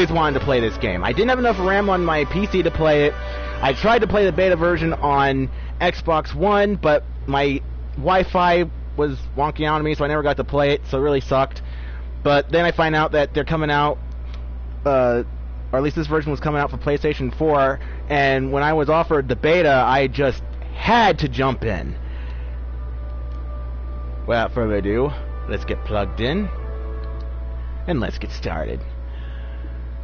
always wanted to play this game. I didn't have enough RAM on my PC to play it. I tried to play the beta version on Xbox One, but my Wi-Fi was wonky out on me, so I never got to play it, so it really sucked. But then I find out that they're coming out, or at least this version was coming out for PlayStation 4, and when I was offered the beta, I just had to jump in. Without further ado, let's get plugged in, and let's get started.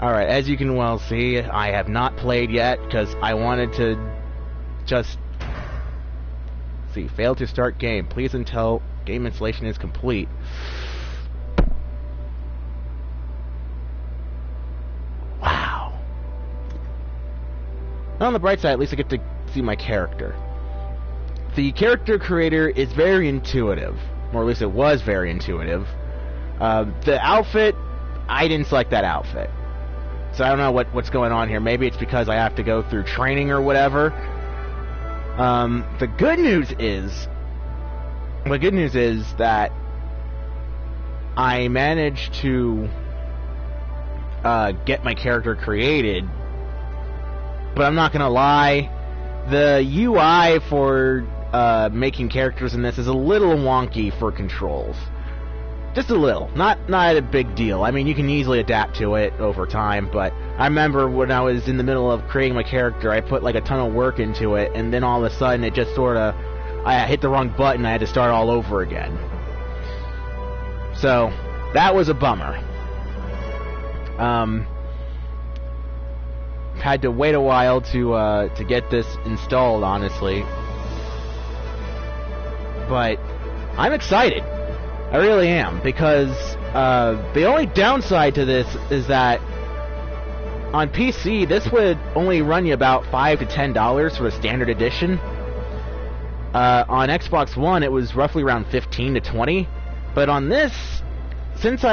Alright, as you can well see, I have not played yet, because I wanted to just... see, failed to start game. Please until game installation is complete. Wow. On the bright side, at least I get to see my character. The character creator is very intuitive. Or at least it was very intuitive. The outfit, I didn't select that outfit. So I don't know what's going on here. Maybe it's because I have to go through training or whatever. The good news is that I managed to get my character created, but I'm not gonna lie, the UI for making characters in this is a little wonky for controls. Just a little. Not a big deal. I mean, you can easily adapt to it over time, but I remember when I was in the middle of creating my character, I put like a ton of work into it, and then all of a sudden it just sort of... I hit the wrong button, I had to start all over again. So, that was a bummer. Had to wait a while to get this installed, honestly. But I'm excited. I really am, because the only downside to this is that on PC, this would only run you about $5 to $10 for the standard edition. On Xbox One, it was roughly around $15 to $20. But on this, since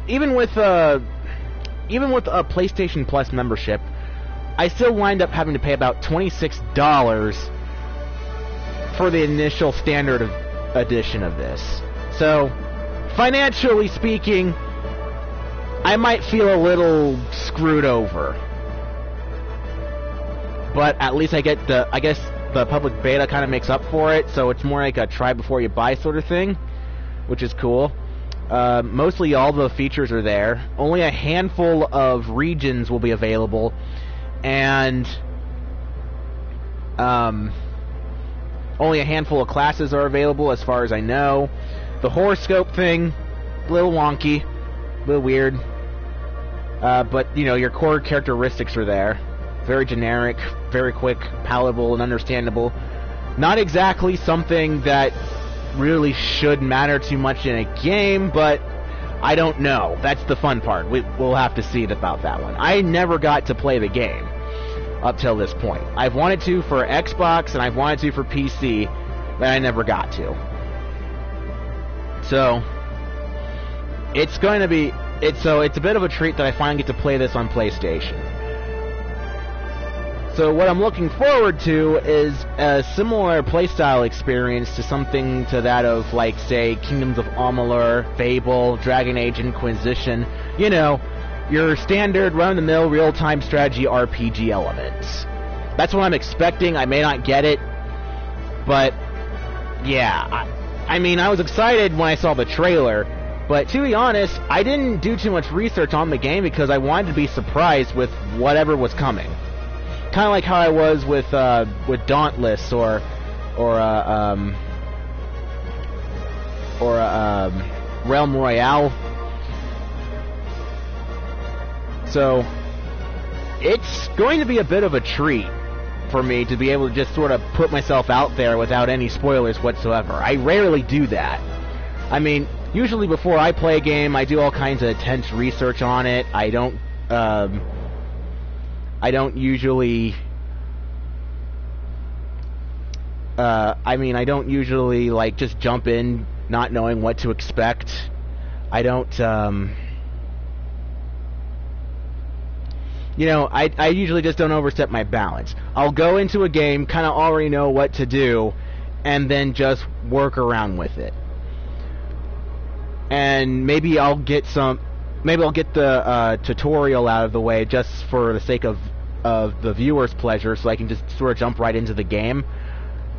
even with a PlayStation Plus membership, I still wind up having to pay about $26 for the initial standard edition of this. So, financially speaking, I might feel a little screwed over. But at least I guess the public beta kind of makes up for it, so it's more like a try before you buy sort of thing, which is cool. Mostly all the features are there. Only a handful of regions will be available, and only a handful of classes are available as far as I know. The horoscope thing, a little wonky, a little weird. But, you know, your core characteristics are there. Very generic, very quick, palatable, and understandable. Not exactly something that really should matter too much in a game, but I don't know. That's the fun part. We'll have to see about that one. I never got to play the game up till this point. I've wanted to for Xbox, and I've wanted to for PC, but I never got to. So, it's going to be... It's a bit of a treat that I finally get to play this on PlayStation. So what I'm looking forward to is a similar playstyle experience to something to that of, like, say, Kingdoms of Amalur, Fable, Dragon Age Inquisition. You know, your standard run-of-the-mill real-time strategy RPG elements. That's what I'm expecting. I may not get it, but yeah. I mean, I was excited when I saw the trailer, but to be honest, I didn't do too much research on the game because I wanted to be surprised with whatever was coming. Kind of like how I was with Dauntless or Realm Royale. So it's going to be a bit of a treat for me to be able to just sort of put myself out there without any spoilers whatsoever. I rarely do that. I mean, usually before I play a game, I do all kinds of intense research on it. I don't usually... I don't usually, like, just jump in not knowing what to expect. I don't, you know, I usually just don't overstep my balance. I'll go into a game, kind of already know what to do, and then just work around with it. And maybe I'll get some... maybe I'll get the tutorial out of the way just for the sake of the viewer's pleasure, so I can just sort of jump right into the game.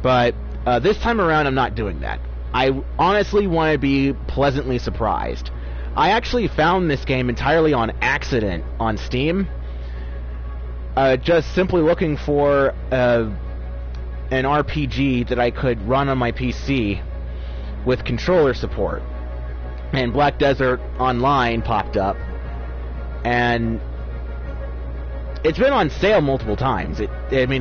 But this time around, I'm not doing that. I honestly want to be pleasantly surprised. I actually found this game entirely on accident on Steam, just simply looking for an RPG that I could run on my PC with controller support. And Black Desert Online popped up, and it's been on sale multiple times. It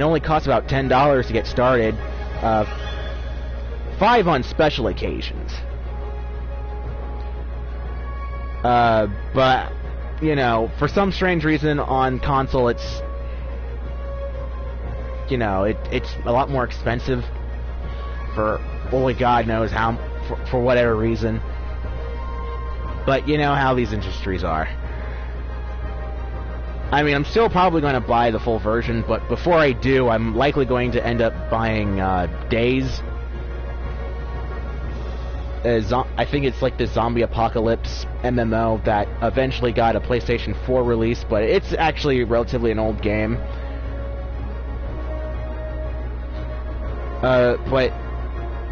only costs about $10 to get started, $5 on special occasions. But, you know, for some strange reason on console it's, you know, it's a lot more expensive for only God knows how, for whatever reason. But you know how these industries are. I mean, I'm still probably going to buy the full version, but before I do, I'm likely going to end up buying Days. I think it's like the zombie apocalypse MMO that eventually got a PlayStation 4 release, but it's actually relatively an old game. But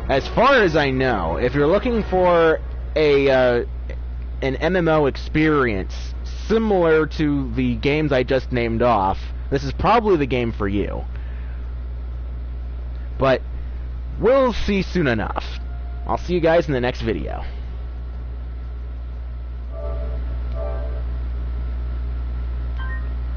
as far as I know, if you're looking for an MMO experience similar to the games I just named off, this is probably the game for you. But we'll see soon enough. I'll see you guys in the next video.